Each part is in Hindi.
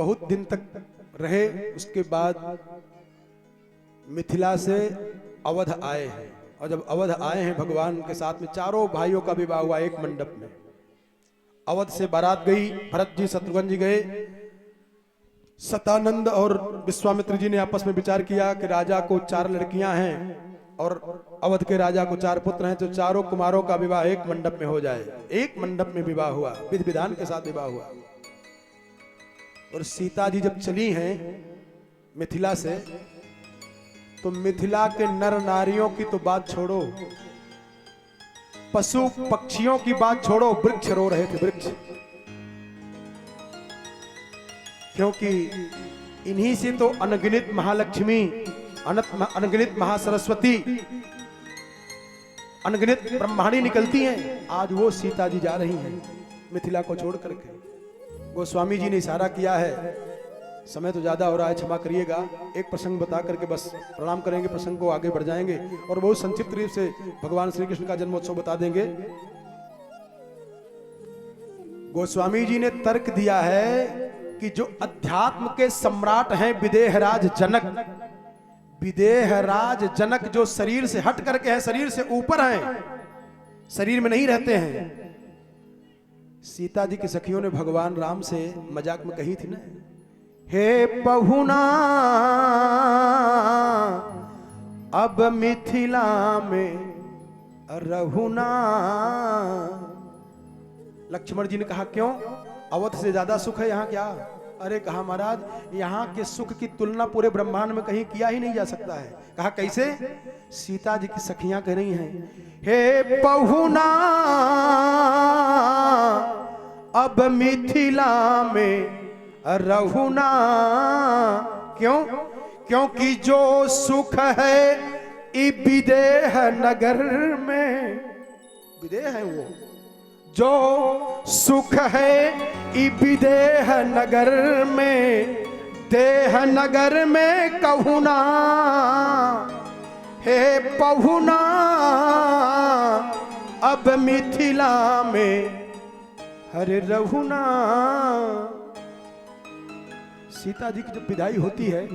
बहुत दिन तक रहे। उसके बाद मिथिला से अवध आए हैं, और जब अवध आए हैं भगवान के साथ में चारों भाइयों का विवाह हुआ एक मंडप में। अवध से बारात गई, भरत जी शत्रुघ्न जी गए। सतानंद और विश्वामित्र जी ने आपस में विचार किया कि राजा को 4 लड़कियां हैं और अवध के राजा को 4 पुत्र हैं, तो चारों कुमारों का विवाह एक मंडप में हो जाए। एक मंडप में विवाह हुआ, विधि विधान के साथ विवाह हुआ। और सीता जी जब चली हैं मिथिला से, तो मिथिला के नर नारियों की तो बात छोड़ो, पशु पक्षियों की बात छोड़ो, वृक्ष रो रहे थे, वृक्ष। क्योंकि इन्हीं से तो अनगिनत महालक्ष्मी, अनगिनत महासरस्वती, अनगिनत ब्रह्मांडी निकलती हैं। आज वो सीता जी जा रही हैं मिथिला को छोड़ करके। गोस्वामी जी ने इशारा किया है, समय तो ज्यादा हो रहा है, क्षमा करिएगा। एक प्रसंग बता करके बस प्रणाम करेंगे, प्रसंग को आगे बढ़ जाएंगे और बहुत संक्षिप्त रूप से भगवान श्री कृष्ण का जन्मोत्सव बता देंगे। गोस्वामी जी ने तर्क दिया है कि जो अध्यात्म के सम्राट हैं विदेहराज जनक, विदेहराज जनक जो शरीर से हट करके हैं, शरीर से ऊपर हैं, शरीर में नहीं रहते हैं। सीता जी की सखियों ने भगवान राम से मजाक में कही थी ना, हे पहुना अब मिथिला में रहुना। लक्ष्मण जी ने कहा क्यों, अवध से ज्यादा सुख है यहाँ क्या? अरे कहा महाराज, यहाँ के सुख की तुलना पूरे ब्रह्मांड में कहीं किया ही नहीं जा सकता है। कहा कैसे? सीता जी की सखियां कह रही हैं, हे पहुना अब मिथिला में रहुना। क्यों? क्योंकि जो सुख है विदेह नगर में, विदेह है वो, जो सुख है विदेह नगर में, देह नगर में कहुना। हे पहुना अब मिथिला में हरे रहुना। सीता जी की जब विदाई होती है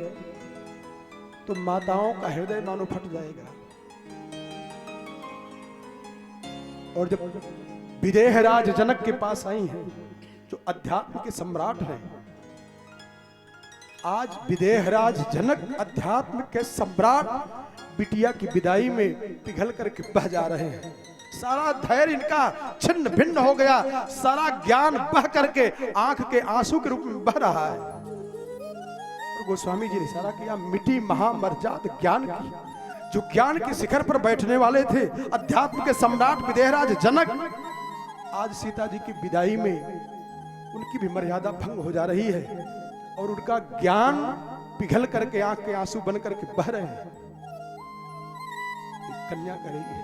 तो माताओं का हृदय मानो फट जाएगा। और जब विदेहराज जनक के पास आई हैं, जो अध्यात्म के सम्राट हैं, आज विदेहराज जनक अध्यात्म के सम्राट बिटिया की विदाई में पिघल करके बह जा रहे हैं। सारा धैर्य इनका छिन्न भिन्न हो गया, सारा ज्ञान बह करके आंख के आंसू के रूप में बह रहा है। और गोस्वामी जी ने इशारा किया, मिटी महामर्जाद ज्ञान की, जो ज्ञान के शिखर पर बैठने वाले थे, अध्यात्म के सम्राट विदेहराज जनक, आज सीता जी की विदाई में उनकी भी मर्यादा भंग हो जा रही है और उनका ज्ञान पिघल करके आंख के आंसू बन करके बह रहे हैं। कन्या कह रही है,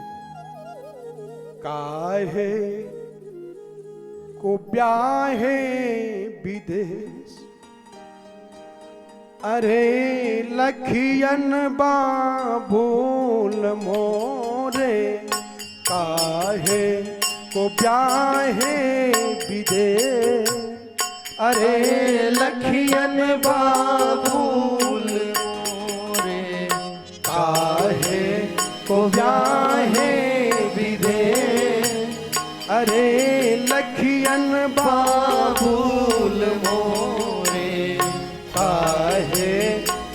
काहे को ब्याहे विदेश, अरे लखियन बाबूल मोरे। काहे को ब्याहे विदेश, अरे लखियन बाबूल मोरे। काहे को ब्याहे विदेश, अरे लखियन बाबूल मोरे। काहे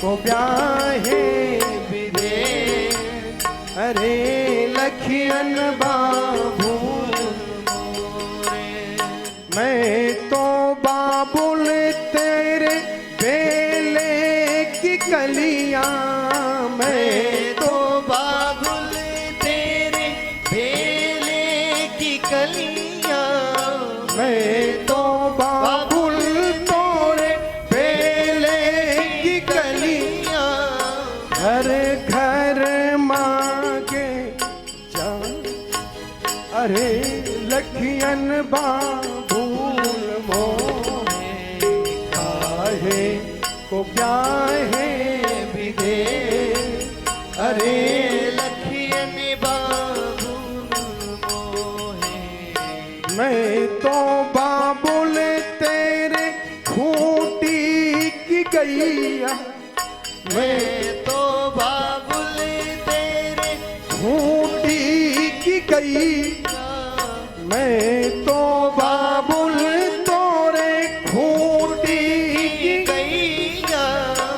को ब्याहे विदेश, अरे लखियन बाबूल मोरे। मैं तो बाबुल तेरे बेले की कलियां, मैं तो बाबुल तेरे बेले की कलियां, मैं तो बाबुल तोरे बेले की कलियां। घर घर मांगे जान, अरे लखियन बाबूल मोरे। काहे को ब्याहे विदेश, अरे लखियन बाबूल मोरे। मैं तो बाबुल तेरे खूटी गई, मैं तो बाबुल तेरे खूंटी की गई, मैं तो बाबुल तोरे खूंटी की गई जहाँ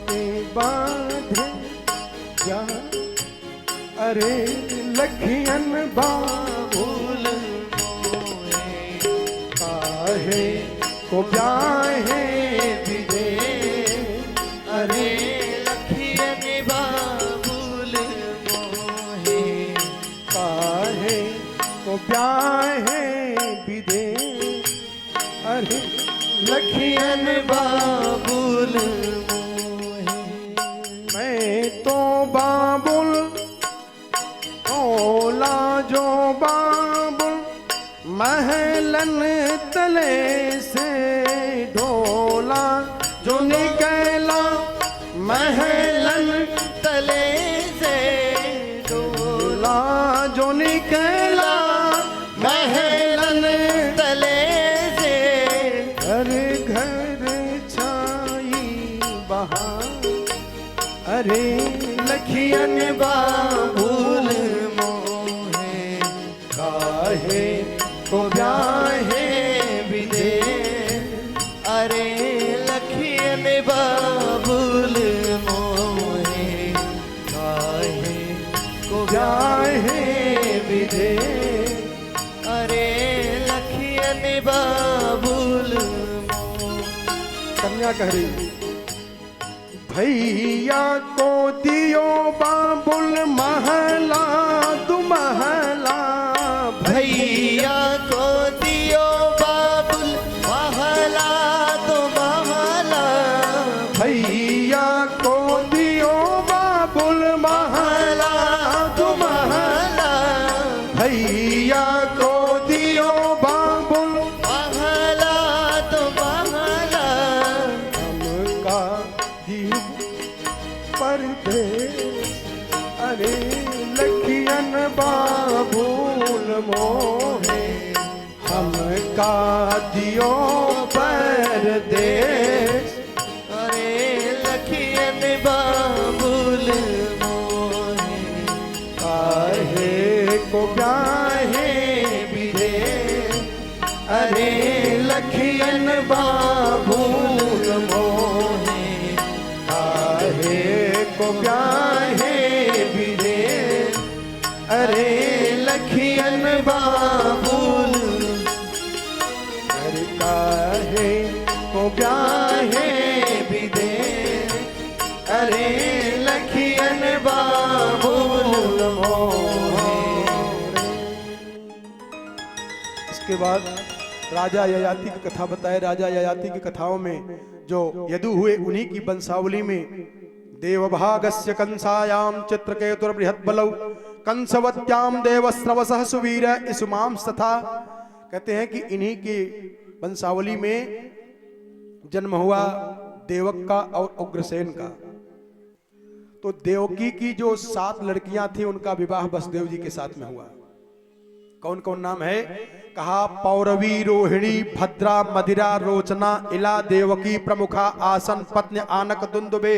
पे बांधे जहाँ, अरे लखियन बाबुल काहे को ब्याहे विदे, अरे लखियन बाबुल मोहे काहे को ब्याहे विदे, अरे लखियन बाबुल मोहे मैं तो बाबुल ओला जो बाबुल महलन तले से ढोला जो निकला महलन तले से ढोला जो निकला महलन तले से घर घर छाई बहार, अरे लखियन बाबुल मोहे काहे को ब्याहे विदे, अरे लखियन बाबुल मोहे काहे को ब्याहे विदे, अरे लखियन बाबुल मोहे। कन्या कह रही भैया को दियो बाबुल महला दु महला, भैया को दियो बाबुल महला तो महला, भैया को दियो बाबुल महला दु महला, भैया को दियो बाबुल महला तो महला, हमका दियो परदेस, अरे लखियन बाबुल मोहे हमका दियो परदेस, अरे लखियन बाबुल मोहे काहे को ब्याहे विदे, अरे लखियन बाबुल मोहे काहे को ब्याहे विदे, अरे लखियन बाबुल, अरे काहे को ब्याहे विदे, अरे लखियन बाबुल मोहे। इसके बाद राजा ययाति की कथा बताए। राजा ययाति की कथाओं में जो यदु हुए उन्हीं की वंशावली में देवभागस्य कंसायाम चित्रकेतुर्बृहत् बलौ कंसवत्याम देवस्रवसः सुवीर इसुमाम तथा, कहते हैं कि इन्हीं की वंशावली में जन्म हुआ देवक का और उग्रसेन का। तो देवकी की जो 7 लड़कियां थी उनका विवाह वसुदेव जी के साथ में हुआ। कौन कौन नाम है? कहा पौरवी, रोहिणी, भद्रा, मदिरा, रोचना, इला, देवकी, प्रमुखा, आसन, पत्नी, आनक, दुंदुबे।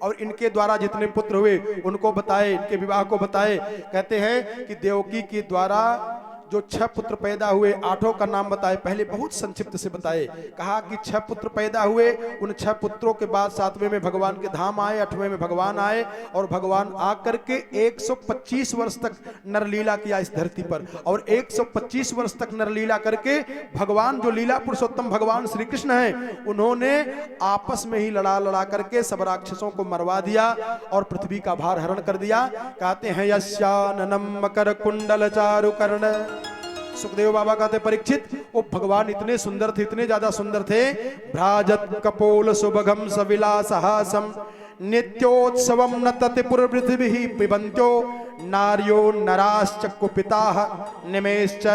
और इनके द्वारा जितने पुत्र हुए उनको बताए, इनके विवाह को बताए। कहते हैं कि देवकी के द्वारा जो 6 पुत्र पैदा हुए, 8 का नाम बताए। पहले बहुत संक्षिप्त से बताए। कहा कि 6 पुत्र पैदा हुए, उन 6 पुत्रों के बाद 7वें में भगवान के धाम आए, 8वें में भगवान आए और भगवान आकर के 125 वर्ष तक नरलीला किया इस धरती पर। और 125 वर्ष तक नरलीला करके भगवान जो लीला पुरुषोत्तम भगवान श्री कृष्ण हैं, उन्होंने आपस में ही लड़ा करके सब राक्षसों को मरवा दिया और पृथ्वी का भार हरण कर दिया। कहते हैं यस्याननं मकर कुंडल चारु कर्ण। सुखदेव बाबा कहते परीक्षित, वो भगवान इतने सुंदर थे, इतने ज्यादा सुंदर थे। भ्राजत कपोल सुभगम सविलासहासम नित्योत्सवम न ततिपुर पृथ्वी पिबंत्यो नार्यो नराश्च कुपिताः निमेश्च।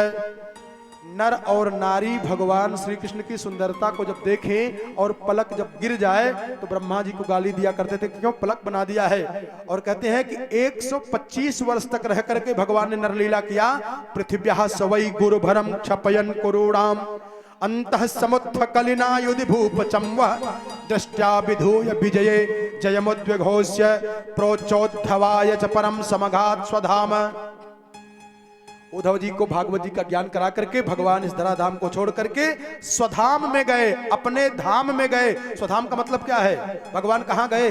नर और नारी भगवान श्री कृष्ण की सुंदरता को जब देखें और पलक जब गिर जाए तो ब्रह्मा जी को गाली दिया करते थे, क्यों पलक बना दिया है। और कहते हैं कि 125 वर्ष तक रह करके भगवान ने नरलीला किया। पृथिव्याः सवै गुरुभरम क्षपयन कुरूणाम अंतः समुत्थ कलिना युधि भूप चम्व दृष्ट्या विधूय विजये जयमुद्विघोष्य प्रोचोद्धवाय च परम समघात स्वधाम। उद्धव जी को भागवत जी का ज्ञान करा करके भगवान इस धराधाम को छोड़ करके स्वधाम में गए, अपने धाम में गए। स्वधाम का मतलब क्या है? भगवान कहां गए?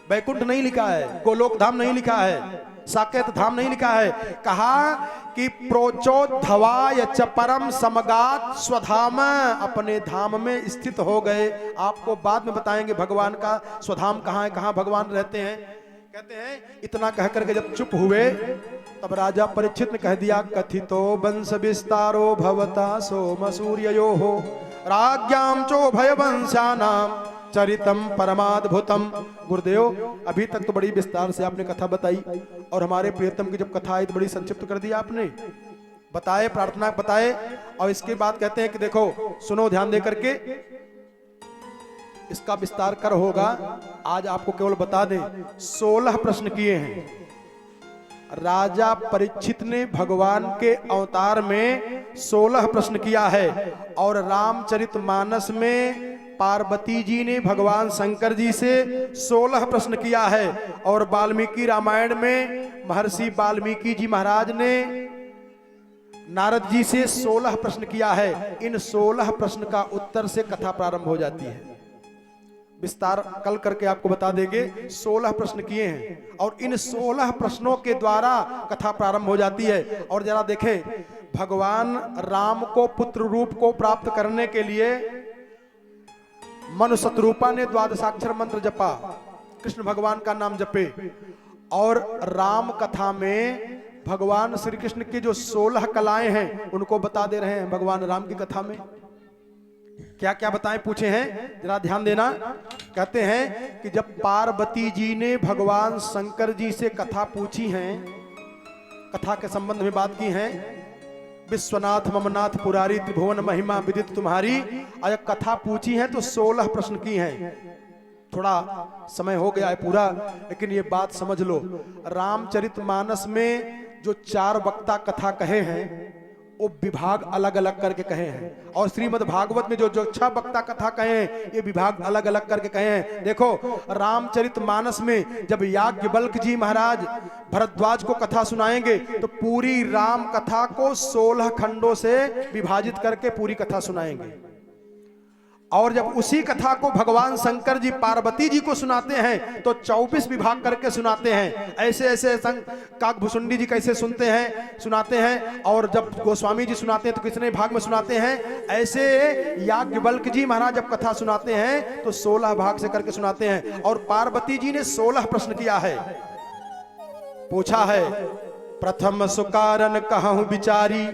वैकुंठ नहीं लिखा है, गोलोक धाम नहीं लिखा है, साकेत धाम नहीं लिखा है। कहा कि प्रोचोद्धवाय च परम समगात स्वधाम, अपने धाम में स्थित हो गए। आपको बाद में बताएंगे भगवान का स्वधाम कहां है, कहां भगवान रहते हैं। कहते हैं इतना कह करके जब चुप हुए तब राजा परीक्षित ने कह दिया, कथितो वंश विस्तारो भवता सोम सूर्ययो हो राज्ञाम चो भय वंशानाम चरितम परमाद्भुतम। गुरुदेव अभी तक तो बड़ी विस्तार से आपने कथा बताई और हमारे प्रियतम की जब कथा आई तो बड़ी संक्षिप्त कर दिया आपने, बताए प्रार्थना बताए। और इसके बाद कहते हैं कि देखो सुनो ध्यान दे करके, इसका विस्तार कर होगा। आज आपको केवल बता दें 16 प्रश्न किए हैं राजा परीक्षित ने भगवान के अवतार में 16 प्रश्न किया है। और रामचरितमानस में पार्वती जी ने भगवान शंकर जी से 16 प्रश्न किया है। और वाल्मीकि रामायण में महर्षि वाल्मीकि जी महाराज ने नारद जी से 16 प्रश्न किया है। इन 16 प्रश्न का उत्तर से कथा प्रारंभ हो जाती है। विस्तार कल करके आपको बता देंगे। 16 प्रश्न किए हैं और इन 16 प्रश्नों के द्वारा कथा प्रारंभ हो जाती है। और जरा देखें, भगवान राम को पुत्र रूप को प्राप्त करने के लिए मनु शतरूपा ने द्वादशाक्षर मंत्र जपा, कृष्ण भगवान का नाम जपे। और राम कथा में भगवान श्री कृष्ण की जो 16 कलाएं हैं उनको बता दे रहे हैं भगवान राम की कथा में। क्या क्या बताएं पूछे हैं, जरा ध्यान देना। कहते हैं कि जब पार्वती जी ने भगवान शंकर जी से कथा पूछी है, कथा के संबंध में बात की है, विश्वनाथ ममनाथ पुरारी त्रिभुवन महिमा विदित तुम्हारी, और कथा पूछी है तो 16 प्रश्न की हैं। थोड़ा समय हो गया है पूरा, लेकिन ये बात समझ लो। रामचरितमानस में जो 4 वक्ता कथा कहे हैं वो विभाग अलग अलग करके कहे हैं। और श्रीमद् भागवत में जो 6 वक्ता कथा कहे हैं ये विभाग अलग अलग करके कहे हैं। देखो रामचरितमानस में जब याज्ञवल्क्य जी महाराज भरद्वाज को कथा सुनाएंगे तो पूरी राम कथा को 16 खंडों से विभाजित करके पूरी कथा सुनाएंगे। और जब उसी कथा को भगवान शंकर जी पार्वती जी को सुनाते हैं तो 24 विभाग करके सुनाते हैं। ऐसे ऐसे काकभूषुंडी जी कैसे सुनाते हैं। और जब गोस्वामी जी सुनाते हैं तो कितने भाग में सुनाते हैं। ऐसे याज्ञवल्क्य जी महाराज जब कथा सुनाते हैं तो 16 भाग से करके सुनाते हैं। और पार्वती जी ने 16 प्रश्न किया है, पूछा है। प्रथम सुकारन कहूं विचारी,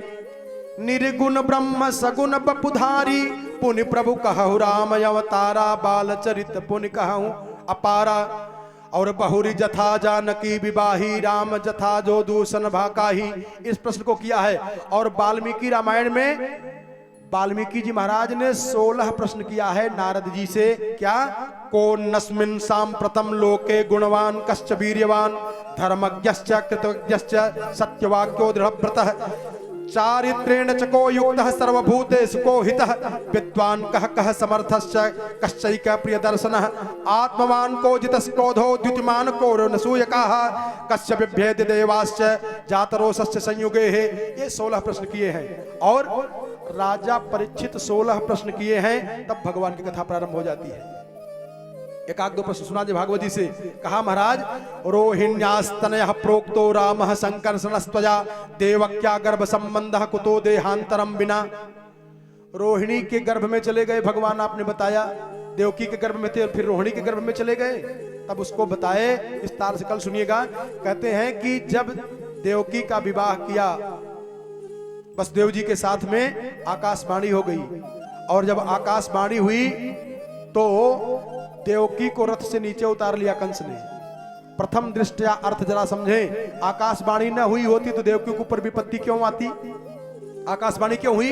निर्गुण ब्रह्म सगुण बपुधारी, पुनि प्रभु कहु राम अवतारा, बाल चरित पुनि कहु अपारा। और बहुरी जथा जानकी विवाही, राम जथा जो दूषण भाकाही। इस प्रश्न को किया है। और वाल्मीकि रामायण में वाल्मीकि जी महाराज ने 16 प्रश्न किया है नारद जी से। क्या? को नस्मिन् सांप्रतम लोके गुणवान कश्च वीर्यवान, धर्मज्ञश्च कृतज्ञश्च सत्यवाक्यो दृढ़व्रतः, चारित्रेण चको युक्तः सर्वभूतेषु को हितः, विद्वान कः कः समर्थश्च कश्चैक प्रियदर्शनः, आत्मवान को जितस् क्रोधो द्युतिमान को नसूयकाः, कस्य बिभ्येति देवाश्च जातरोषश्च संयुगे है। ये 16 प्रश्न किए हैं। और राजा परीक्षित 16 प्रश्न किए हैं, तब भगवान की कथा प्रारंभ हो जाती है। एक आध 2 प्रश्न सुना दे भागवत जी से। कहा महाराज, रोहिण्यास्तनयः प्रोक्तो रामः संकर्षणस्त्वया, देवक्या गर्भ संबंधः कुतो देहांतरम बिना। रोहिणी के गर्भ में चले गए भगवान, आपने बताया। देवकी के गर्भ में थे, फिर रोहिणी के गर्भ में चले गए, तब उसको बताए विस्तार से, कल सुनिएगा। कहते हैं कि जब देवकी का विवाह किया वसुदेव जी के साथ में, आकाशवाणी हो गई। और जब आकाशवाणी हुई तो देवकी को रथ से नीचे उतार लिया कंस ने। प्रथम दृष्टया अर्थ जरा समझे, आकाशवाणी न हुई होती तो देवकी के ऊपर विपत्ति क्यों आती? आकाशवाणी क्यों हुई?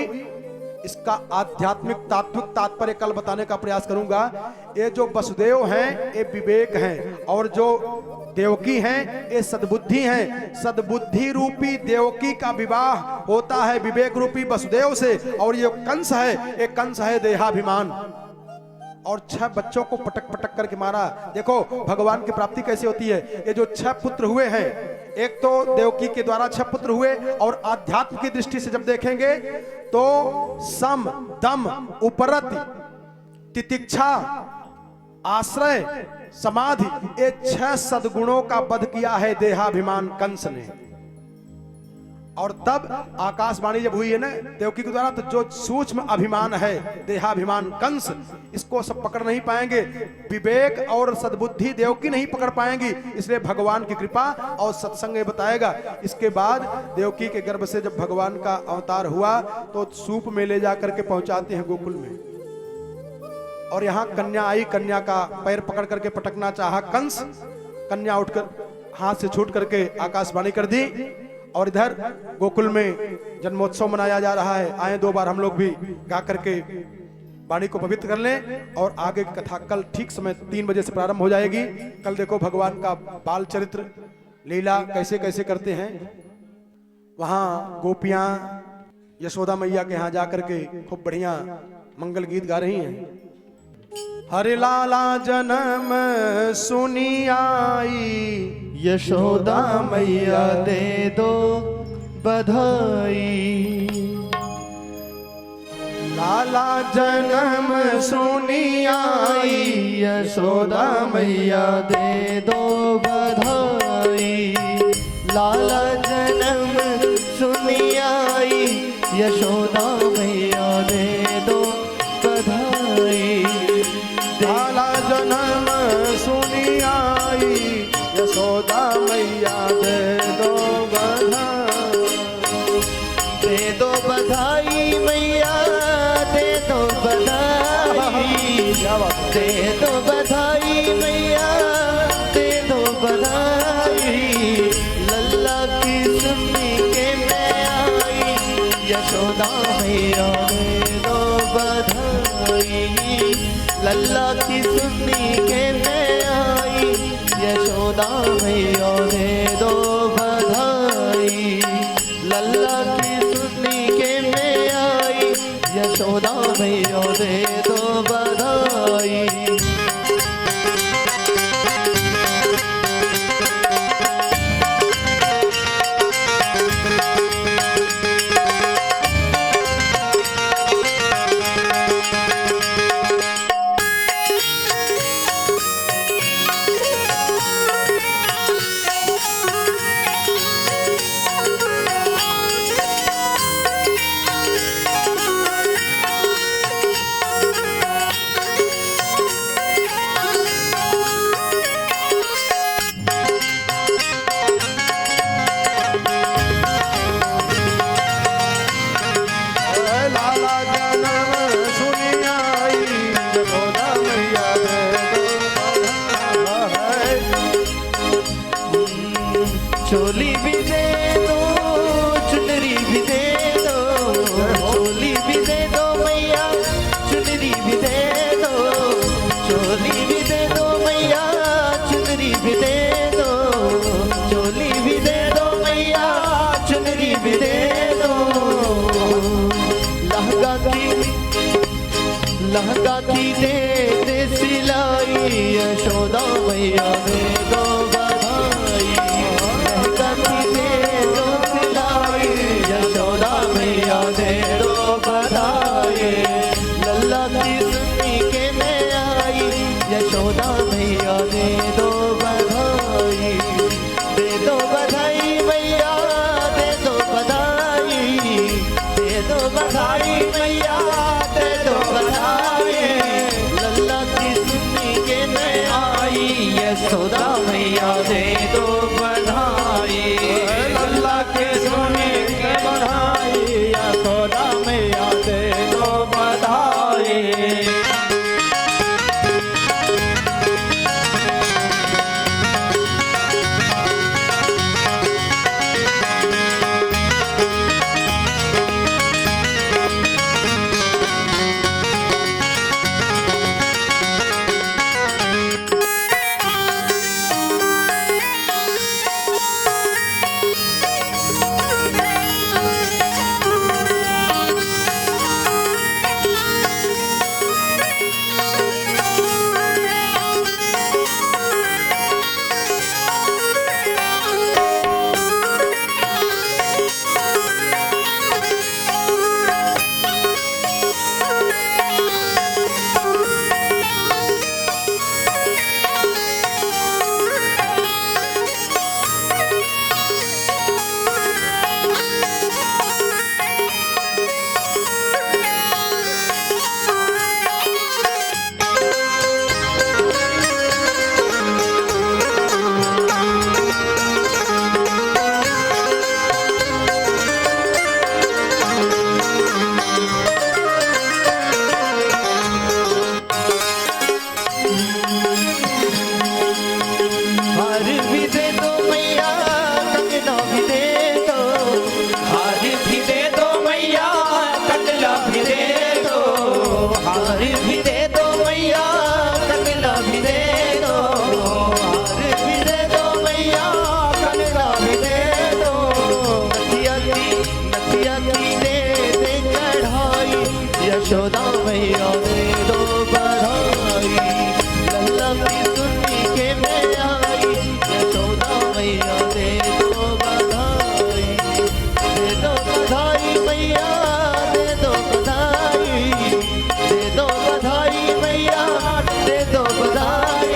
इसका आध्यात्मिक तात्विक तात्पर्य कल बताने का प्रयास करूंगा। ये जो वसुदेव हैं ये विवेक हैं, और जो देवकी हैं ये सद्बुद्धि हैं। सद्बुद्धि रूपी देवकी का विवाह होता है विवेक रूपी वसुदेव से, और ये कंस है, ये कंस है देहाभिमान। और 6 बच्चों को पटक पटक करके मारा। देखो भगवान की प्राप्ति कैसे होती है। ये जो 6 पुत्र हुए हैं, एक तो देवकी के द्वारा 6 पुत्र हुए, और आध्यात्म की दृष्टि से जब देखेंगे तो सम दम उपरति तितिक्षा आश्रय समाधि, ये 6 सद्गुणों का वध किया है देहाभिमान कंस ने। और तब आकाशवाणी जब हुई है ना देवकी के द्वारा, तो जो सूक्ष्म अभिमान है देहाभिमान कंस, इसको सब पकड़ नहीं पाएंगे। विवेक और सद्बुद्धि देवकी नहीं पकड़ पाएंगी, इसलिए भगवान की कृपा और सत्संग में बताएगा। इसके बाद देवकी के गर्भ से जब भगवान का अवतार हुआ तो सूप में ले जाकर के पहुंचाते हैं गोकुल में, और यहाँ कन्या आई। कन्या का पैर पकड़ करके पटकना चाहा कंस, कन्या उठकर हाथ से छूट करके आकाशवाणी कर दी। और इधर गोकुल में जन्मोत्सव मनाया जा रहा है। आए 2 बार हम लोग भी गा करके वाणी को पवित्र कर लें, और आगे की कथा कल ठीक समय 3 बजे से प्रारंभ हो जाएगी। कल देखो भगवान का बाल चरित्र लीला कैसे कैसे करते हैं। वहां गोपियां यशोदा मैया के यहाँ जा करके खूब बढ़िया मंगल गीत गा रही हैं। हरे लाला जन्म सुनी आई, यशोदा मैया दे दो बधाई। लाला जन्म सुनी आई, यशोदा मैया दे दो बधाई। लाला जन्म सुनी आई, यशोदा मैया दे दो बधाई। लाला जन्म सुनी आई, यशोदा मैया दे दो बधाई। दे दो बधाई मैया दे दो बधाई। दे दो बधाई मैया दे दो बधाई। लल्ला की सुन्नी के मैं आई, यशोदा मैया दे दो बधाई। लल्ला की सुन्नी के मैं आई, यशोदा मैया दे दो बधाई। लल्ला की सुन्नी के मैं आई, यशोदा मैया दे दो बधाई। चोली भी दे दो चुनरी भी दे दो। चोली भी दे दो मैया चुनरी भी दे दो। चोली भी दे दो मैया चुनरी भी दे दो। चोली भी दे दो मैया चुनरी भी दे दो। लहंगा की दे दे सिलाई, यशोदा मैया दे दो बधाई। लहंगा की दे दो सिलाई, यशोदा मैया दे दो बधाई। लल्ला की सुन्नी के मैं आई, यशोदा मैया दे दो बधाई। दे दो बधाई मैया दे दो बधाई। दे दो बधाई मैया दे दो बधाई। लल्ला की सुन्नी के मैं आई, यशोदा मैया दे दो बधाई, दे दो बधाई मैया, दे दो बधाई, दे दो बधाई मैया, दे दो बधाई।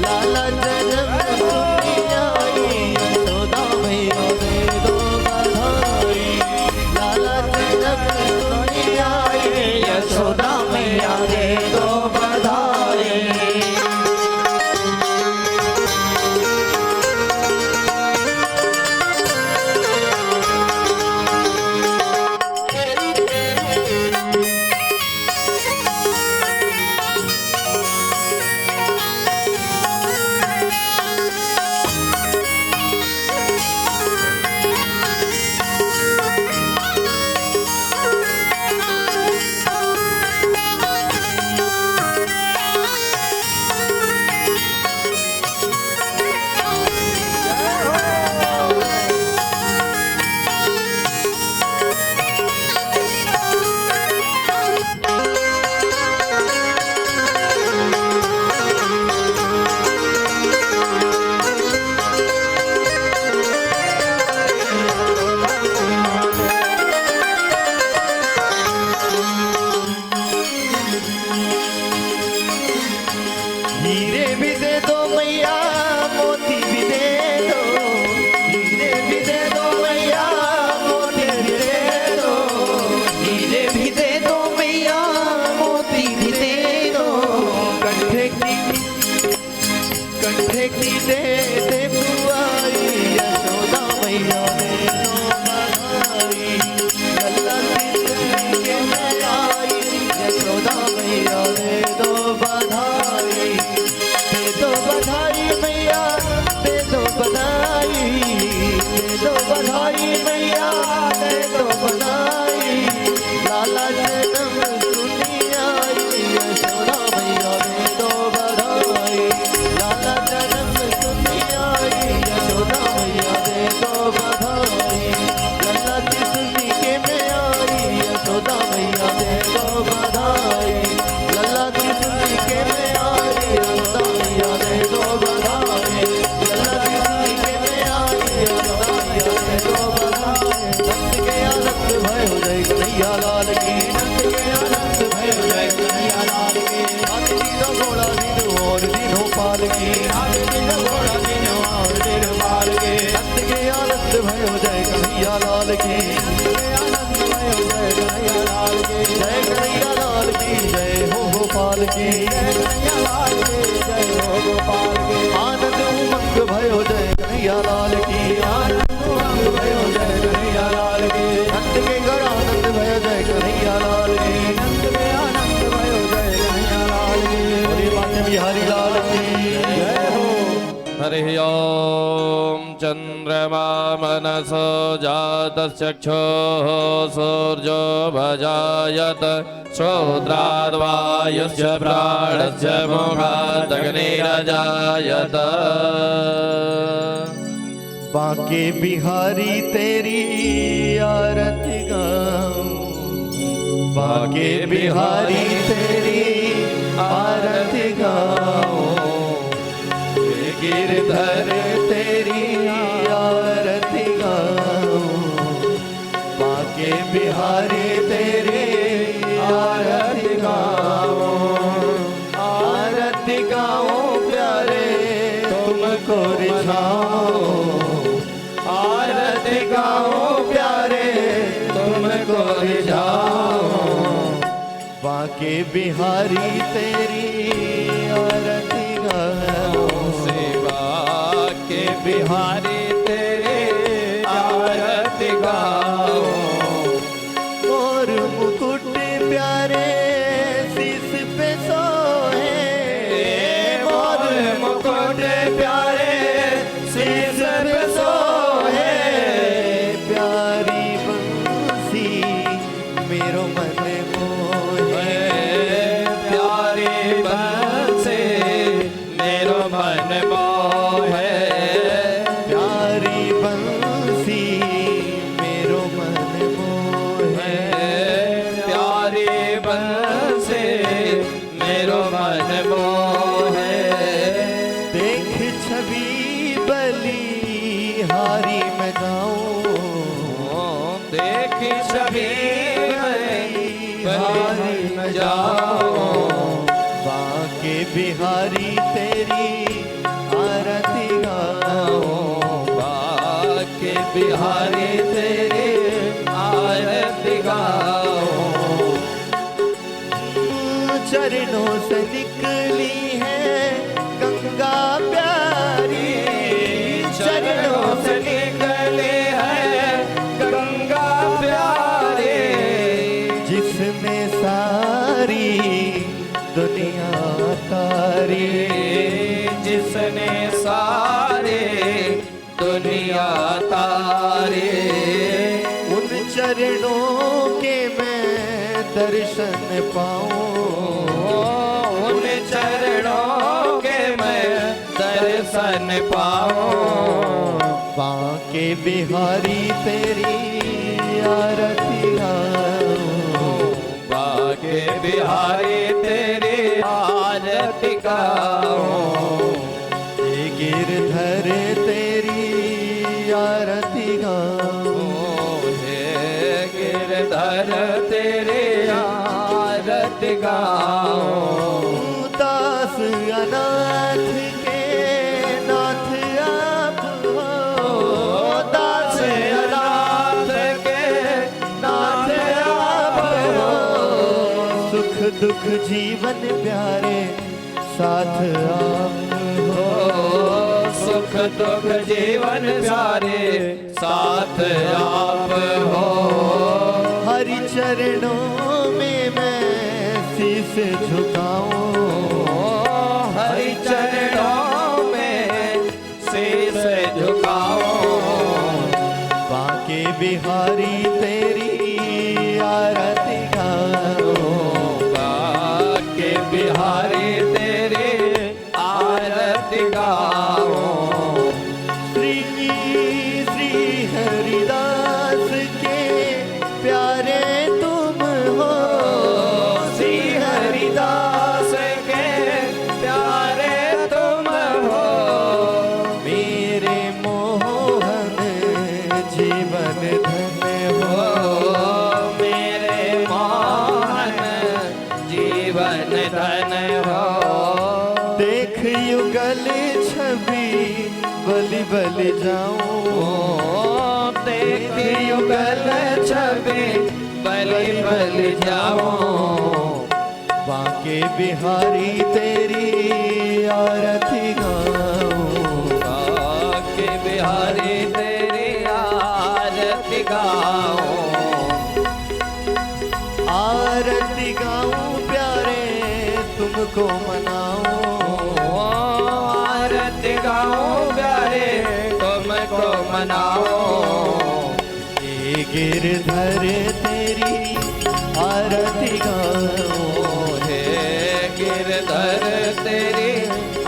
लाला जन्म सुनी आई यशोदा मैया दे दो बधाई, लाला जन्म सुनी आई यशोदा मैया दे दो बधाई। हीरे भी दे दो मैया, मोती भी दे दो, हीरे भी दे दो मैया, मोती भी दे दो, हीरे भी दे दो मैया, मोती भी दे दो। कंठे की दे दे बुआई यशोदा मैया दे दो बधाई, लल्ला की के में आई यशोदा मैया दे दो बधाई, दे दो बधाई मैया, दे दो बधाई, दे दो बधाई मैया, दे दो बधाई। लाला जन्म सुनी आई यशोदा मैया दे दो बधाई, लाला जन्म सुनी आई यशोदा मैया दे दो बधाई। लल्ला की सुनी के में आई यशोदा मैया दे दो बधाई, लल्ला की सुनी के में आई यशोदा मैया दे दो बधाई, लल्ला की सुनी के में आई यशोदा मैया दे दो बधाई। नंद के आनंद भय हो जय कन्हैया लाल की, नंद के आनंद भय हो जय कन्हैया लाल की। हाथी दीनो घोड़ा दीनो और दीनो पाल की, हाथी दीनो घोड़ा दीनो और दीनो पाल की। नंद के आनंद भय हो जय कन्हैया लाल की, नंद के आनंद भय हो जय कन्हैया लाल की। जय कन्हैया लाल की जय हो गोपाल की, जय कन्हैया लाल की जय हो गोपाल की। आनंद उमंग भयो जय कन्हैया लाल की, आनंद उमंग भयो जय कन्हैया लाल की। नंद के घर आनंद भयो जय कन्हैया लाल की, नंद के आनंद भयो जय कन्हैया लाल की। बोले बाटे बिहारी लाल की जय हो। हरि ओम चंद्रमा मनसो जातश्चक्षुः सूर्यो भजायत श्रोत्राद्वायुश्च प्राणश्च मुखादग्निरजायत। बांके बिहारी तेरी आरती गाऊं, बांके बिहारी तेरी आरती गाऊं। गिरधर तेरी आरती गाऊं, बांके बिहारी तेरी आरती गाऊं। आरती गाऊं प्यारे तुमको रिझाऊं, आरती गाऊं प्यारे तुमको रिझाऊं। बांके बिहारी तेरी आरती गाऊं, के बिहारी तेरे आरती गाऊं। और मुकुट प्यारे शीश पे सोए, और मुकुट प्यारे शीश पे सोहे। प्यारी बंसी मेरो मन मोहे, प्यारी बंसी मेरो मन मोहे। बिहारी तेरी आरती गाऊं। चरणों से निकली है गंगा प्यारी, चरणों से निकले है गंगा प्यारे, जिसने सारी दुनिया तारी, जिसने सारे दुनिया तारे। उन चरणों के मैं दर्शन पाऊं, उन चरणों के मैं दर्शन पाऊं। बांके बिहारी तेरी आरती गाऊं, बाके बिहारी तेरी आरती गाऊं। हे गिरधर तेरी आरती गाऊं, हे गिरधर तेरी आरती गाऊं। दास अनाथ के नाथ आप हो, दास अनाथ के नाथ आप हो। सुख दुख जीवन प्यारे साथ आप हो, सुख दुख जीवन प्यारे साथ आप हो। हरि चरणों में मैं शीश झुकाऊं, हरि चरणों में शीश झुकाऊं। बांके बिहारी तेरी आरती गाऊं, बाके बिहारी तेरी आरती गाऊं। श्री श्री हरिदास के प्यारे तुम हो, श्री हरिदास के प्यारे तुम हो। मेरे मोहन जीवन धन हो, मेरे मोहन जीवन धन हो। देख युगल छवि बलि बलि जाऊं, देख युगल छवि बलि बलि जाऊं। बांके बिहारी तेरी आरती गाऊं, बाके बिहारी तेरी आरती गाऊं। आरती गाऊं प्यारे तुमको मनाऊं, आरती गाऊं प्यारे तुमको मनाऊं। हे गिरधर तेरी आरती गाऊं, हे गिरधर तेरी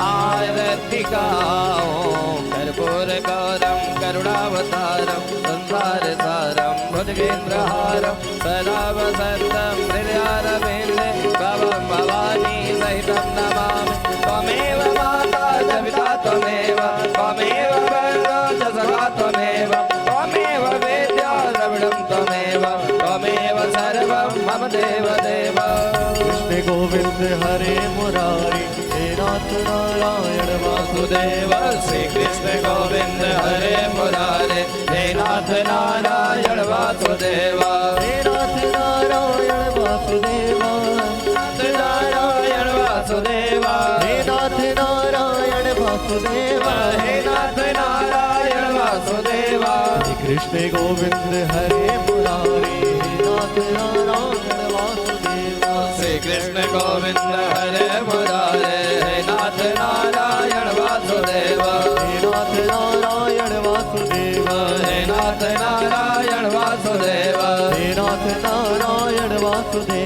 आरती गाऊं। कर्पूर गौरम करुणावतारम संसार सारम भुजगेन्द्रहारम सदा वसंतम हृदयारविंदे भवं भवानी सहितं नमामि। त्वमेव माता च पिता त्वमेव, त्वमेव बन्धुः च सखा त्वमेव, त्वमेव वेद्या द्रविडं त्वमेव, त्वमेव सर्वं मम देवदेव। कृष्ण गोविंद हरे मुरारी, हे नाथ नारायण वासुदेव। वासुदेव श्री कृष्ण गोविंद हरे मुरारे, हे नाथ नारायण वासुदेव। हे नाथ नारायण वासुदेव, नाथ नारायण वासुदेव। हे नाथ नारायण वासुदेव, हे नाथ नारायण वासुदेव। हे कृष्ण गोविंद हरे मुरारी, हे नाथ नारायण वासुदेव। श्री कृष्ण गोविंद हरे मुरारे, हे नाथ नारायण वासुदेव। हे नाथ नारायण वासुदेव, हे नाथ नारायण वासुदेव। हे नाथ नारायण वासुदेव।